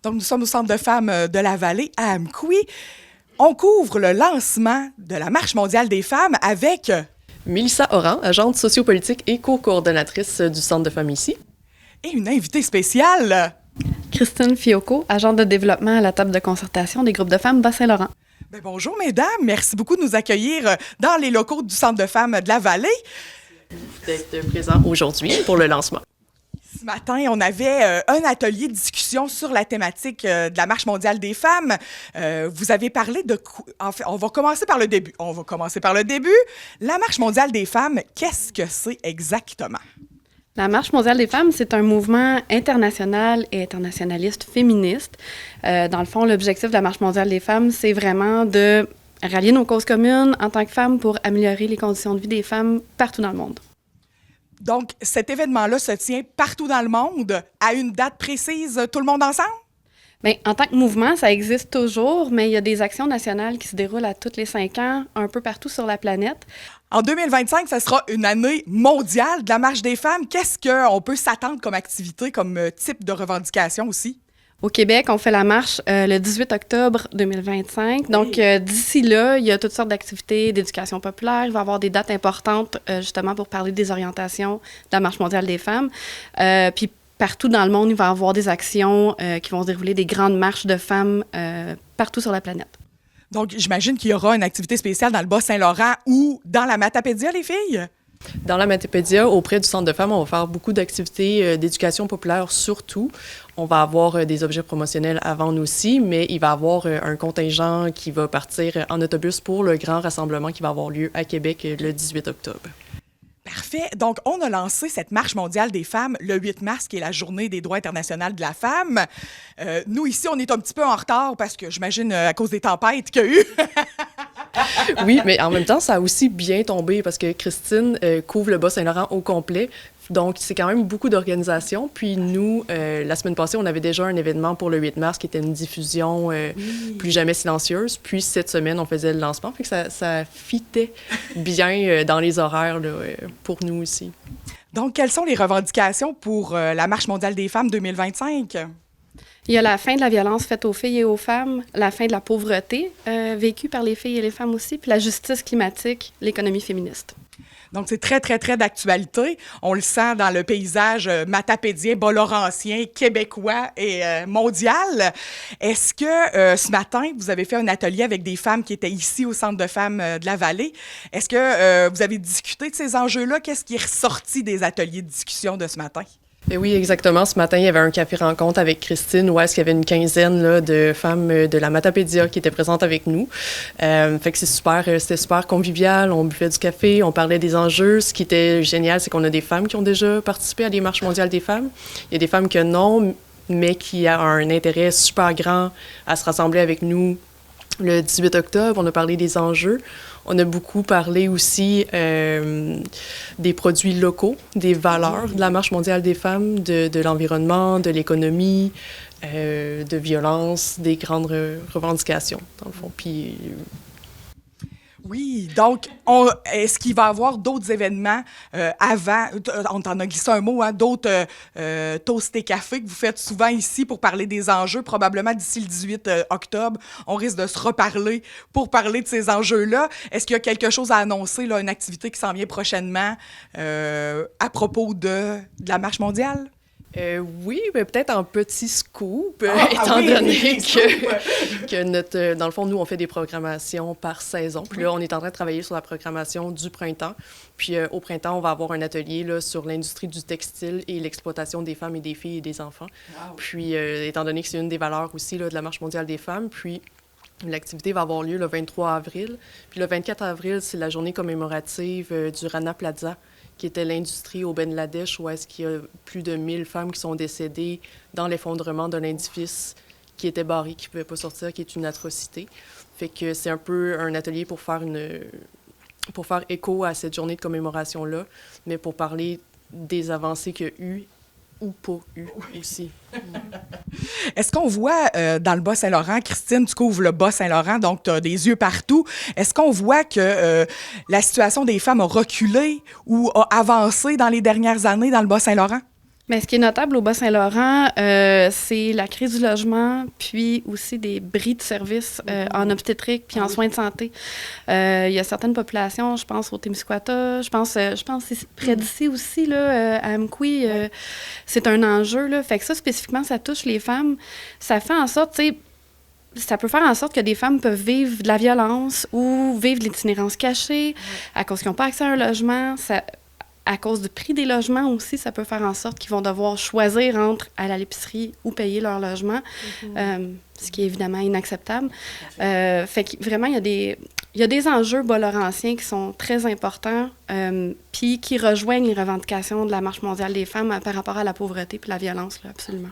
Donc, nous sommes au Centre de femmes de la Vallée, à Amqui. On couvre le lancement de la Marche mondiale des femmes avec... Mélissa Oran, agente sociopolitique et co-coordonnatrice du Centre de femmes ici. Et une invitée spéciale... Christine Fiocco, agente de développement à la table de concertation des groupes de femmes Bas-Saint-Laurent. Bien, bonjour, mesdames. Merci beaucoup de nous accueillir dans les locaux du Centre de femmes de la Vallée. D'être présent aujourd'hui pour le lancement. Ce matin, on avait un atelier de discussion sur la thématique de la Marche mondiale des femmes. Vous avez parlé de... En fait, on va commencer par le début. La Marche mondiale des femmes, qu'est-ce que c'est exactement? La Marche mondiale des femmes, c'est un mouvement international et internationaliste féministe. Dans le fond, l'objectif de la Marche mondiale des femmes, c'est vraiment de rallier nos causes communes en tant que femmes pour améliorer les conditions de vie des femmes partout dans le monde. Donc, cet événement-là se tient partout dans le monde, à une date précise, tout le monde ensemble? Bien, en tant que mouvement, ça existe toujours, mais il y a des actions nationales qui se déroulent à tous les 5 ans, un peu partout sur la planète. En 2025, ça sera une année mondiale de la Marche des femmes. Qu'est-ce qu'on peut s'attendre comme activité, comme type de revendication aussi? Au Québec, on fait la marche le 18 octobre 2025. Donc, d'ici là, il y a toutes sortes d'activités d'éducation populaire. Il va y avoir des dates importantes, justement, pour parler des orientations de la Marche mondiale des femmes. Puis, partout dans le monde, il va y avoir des actions qui vont se dérouler, des grandes marches de femmes partout sur la planète. Donc, j'imagine qu'il y aura une activité spéciale dans le Bas-Saint-Laurent ou dans la Matapédia, les filles? Dans la Matapédia, auprès du Centre de femmes, on va faire beaucoup d'activités d'éducation populaire surtout. On va avoir des objets promotionnels à vendre aussi, mais il va y avoir un contingent qui va partir en autobus pour le grand rassemblement qui va avoir lieu à Québec le 18 octobre. Parfait. Donc, on a lancé cette Marche mondiale des femmes le 8 mars, qui est la Journée des droits internationaux de la femme. Nous, ici, on est un petit peu en retard parce que, j'imagine, à cause des tempêtes qu'il y a eu. Oui, mais en même temps, ça a aussi bien tombé parce que Christine couvre le Bas-Saint-Laurent au complet. Donc, c'est quand même beaucoup d'organisations. Puis nous, la semaine passée, on avait déjà un événement pour le 8 mars qui était une diffusion plus jamais silencieuse. Puis cette semaine, on faisait le lancement. Fait que ça fitait bien dans les horaires là, pour nous aussi. Donc, quelles sont les revendications pour la Marche mondiale des femmes 2025? Il y a la fin de la violence faite aux filles et aux femmes, la fin de la pauvreté vécue par les filles et les femmes aussi, puis la justice climatique, l'économie féministe. Donc, c'est très, très, très d'actualité. On le sent dans le paysage matapédien, bas-laurentien, québécois et mondial. Est-ce que ce matin, vous avez fait un atelier avec des femmes qui étaient ici au Centre de femmes de la Vallée? Est-ce que vous avez discuté de ces enjeux-là? Qu'est-ce qui est ressorti des ateliers de discussion de ce matin? Et oui, exactement. Ce matin, il y avait un café-rencontre avec Christine où est-ce qu'il y avait une quinzaine là, de femmes de la Matapédia qui étaient présentes avec nous. Fait que c'était super convivial. On buvait du café, on parlait des enjeux. Ce qui était génial, c'est qu'on a des femmes qui ont déjà participé à des marches mondiales des femmes. Il y a des femmes que non, mais qui ont un intérêt super grand à se rassembler avec nous le 18 octobre. On a parlé des enjeux. On a beaucoup parlé aussi des produits locaux, des valeurs de la Marche mondiale des femmes, de l'environnement, de l'économie, de violence, des grandes revendications, dans le fond. Puis... Oui, donc, est-ce qu'il va y avoir d'autres événements avant, on t'en a glissé un mot, hein, d'autres toast et café que vous faites souvent ici pour parler des enjeux, probablement d'ici le 18 octobre, on risque de se reparler pour parler de ces enjeux-là. Est-ce qu'il y a quelque chose à annoncer, là, une activité qui s'en vient prochainement à propos de la Marche mondiale? Oui, mais peut-être en petit scoop, étant donné que dans le fond, nous, on fait des programmations par saison. Puis là, on est en train de travailler sur la programmation du printemps. Puis au printemps, on va avoir un atelier là, sur l'industrie du textile et l'exploitation des femmes et des filles et des enfants. Wow. Puis étant donné que c'est une des valeurs aussi là, de la Marche mondiale des femmes, puis l'activité va avoir lieu le 23 avril. Puis le 24 avril, c'est la journée commémorative du Rana Plaza, qui était l'industrie au Bangladesh, où est-ce qu'il y a plus de 1000 femmes qui sont décédées dans l'effondrement d'un édifice qui était barré, qui ne pouvait pas sortir, qui est une atrocité. Fait que c'est un peu un atelier pour faire écho à cette journée de commémoration-là, mais pour parler des avancées qu'il y a eu ou pas eu aussi. Est-ce qu'on voit dans le Bas-Saint-Laurent, Christine, tu couvres le Bas-Saint-Laurent, donc tu as des yeux partout, est-ce qu'on voit que la situation des femmes a reculé ou a avancé dans les dernières années dans le Bas-Saint-Laurent? Mais ce qui est notable au Bas-Saint-Laurent, c'est la crise du logement, puis aussi des bris de services en obstétrique puis en soins de santé. Il y a certaines populations, je pense au Témiscouata, je pense c'est près d'ici aussi, là, à Amqui, c'est un enjeu, là. Fait que ça, spécifiquement, ça touche les femmes. Ça fait en sorte, tu sais, ça peut faire en sorte que des femmes peuvent vivre de la violence ou vivre de l'itinérance cachée à cause qu'ils n'ont pas accès à un logement. À cause du prix des logements aussi, ça peut faire en sorte qu'ils vont devoir choisir entre aller à l'épicerie ou payer leur logement, ce qui est évidemment inacceptable. Fait que vraiment, il y a des enjeux bas-laurentiens qui sont très importants, puis qui rejoignent les revendications de la Marche mondiale des femmes par rapport à la pauvreté puis la violence, là, absolument.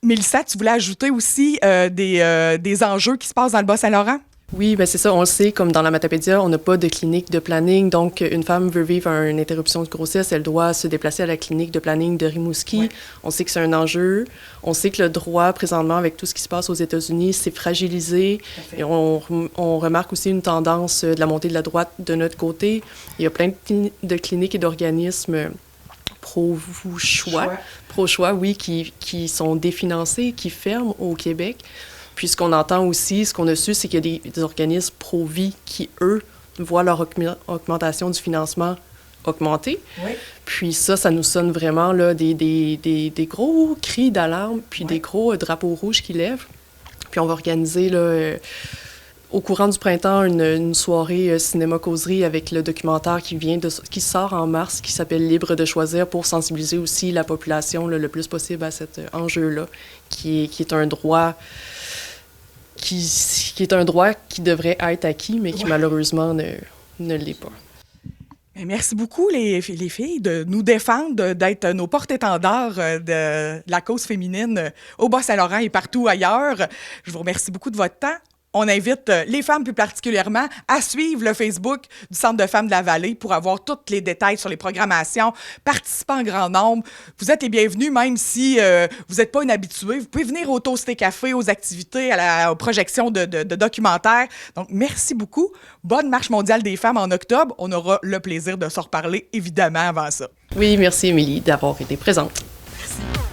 Mélissa, tu voulais ajouter aussi des enjeux qui se passent dans le Bas-Saint-Laurent? Oui, bien c'est ça, on le sait, comme dans la Matapédia, on n'a pas de clinique de planning, donc une femme veut vivre une interruption de grossesse, elle doit se déplacer à la clinique de planning de Rimouski. Ouais. On sait que c'est un enjeu, on sait que le droit, présentement, avec tout ce qui se passe aux États-Unis, c'est fragilisé, et on remarque aussi une tendance de la montée de la droite de notre côté. Il y a plein de cliniques et d'organismes pro-choix, oui, qui sont définancés, qui ferment au Québec. Puis ce qu'on entend aussi, ce qu'on a su, c'est qu'il y a des organismes pro-vie qui, eux, voient leur augmentation du financement augmenter. Oui. Puis ça nous sonne vraiment là, des gros cris d'alarme, puis des gros drapeaux rouges qui lèvent. Puis on va organiser là, au courant du printemps une soirée cinéma-causerie avec le documentaire qui sort en mars, qui s'appelle « Libre de choisir » pour sensibiliser aussi la population là, le plus possible à cet enjeu-là, qui est un droit... Qui est un droit qui devrait être acquis, mais qui malheureusement ne l'est pas. Merci beaucoup, les filles, de nous défendre, d'être nos porte-étendards de la cause féminine au Bas-Saint-Laurent et partout ailleurs. Je vous remercie beaucoup de votre temps. On invite les femmes plus particulièrement à suivre le Facebook du Centre de femmes de la Vallée pour avoir tous les détails sur les programmations, participer en grand nombre. Vous êtes les bienvenus, même si vous n'êtes pas une habituée. Vous pouvez venir au Toast et Café, aux activités, aux projections de documentaires. Donc, merci beaucoup. Bonne Marche mondiale des femmes en octobre. On aura le plaisir de se reparler, évidemment, avant ça. Oui, merci, Émilie, d'avoir été présente. Merci.